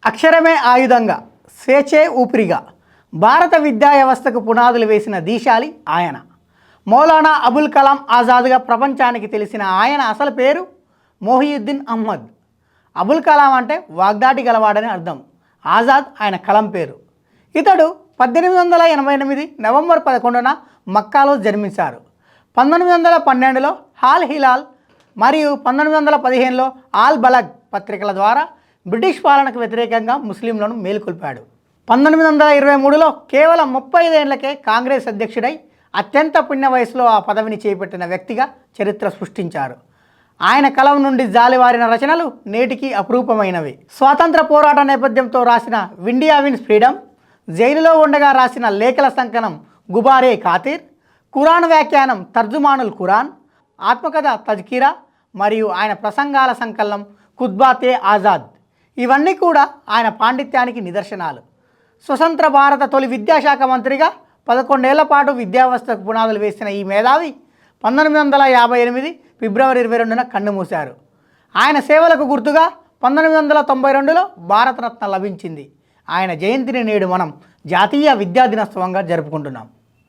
అక్షరమే ఆయుధంగా, స్వేచ్ఛే ఊపిరిగా భారత విద్యా వ్యవస్థకు పునాదులు వేసిన దీశాలి ఆయన. మౌలానా అబుల్ కలాం ఆజాద్గా ప్రపంచానికి తెలిసిన ఆయన అసలు పేరు మొహియుద్దీన్ అహ్మద్. అబుల్ కలాం అంటే వాగ్దాటి గలవాడని అర్థం. ఆజాద్ ఆయన కలం పేరు. ఇతడు 1888 నవంబర్ 11న మక్కాలో జన్మించారు. 1912లో హాల్ హిలాల్ మరియు 1915లో ఆల్ బలగ్ పత్రికల ద్వారా బ్రిటిష్ పాలనకు వ్యతిరేకంగా ముస్లింలను మేలుకొల్పాడు. 1923లో కేవలం 35 ఏళ్లకే కాంగ్రెస్ అధ్యక్షుడై అత్యంత పుణ్య వయసులో ఆ పదవిని చేపట్టిన వ్యక్తిగా చరిత్ర సృష్టించారు. ఆయన కలం నుండి జాలివారిన రచనలు నేటికి అపురూపమైనవి. స్వాతంత్ర పోరాట నేపథ్యంతో రాసిన ఇండియా విన్స్ ఫ్రీడమ్, జైలులో ఉండగా రాసిన లేఖల సంకలనం గుబారే ఖాతిర్, ఖురాన్ వ్యాఖ్యానం తర్జుమానుల్ ఖురాన్, ఆత్మకథ తజ్కిరా మరియు ఆయన ప్రసంగాల సంకలనం ఖుత్బాతే ఆజాద్, ఇవన్నీ కూడా ఆయన పాండిత్యానికి నిదర్శనాలు. స్వతంత్ర భారత తొలి విద్యాశాఖ మంత్రిగా 11 ఏళ్ల పాటు విద్యావ్యవస్థకు పునాదులు వేసిన ఈ మేధావి 1958 ఫిబ్రవరి 22న కన్నుమూశారు. ఆయన సేవలకు గుర్తుగా 1992లో భారతరత్న లభించింది. ఆయన జయంతిని నేడు మనం జాతీయ విద్యా దినోత్సవంగా జరుపుకుంటున్నాం.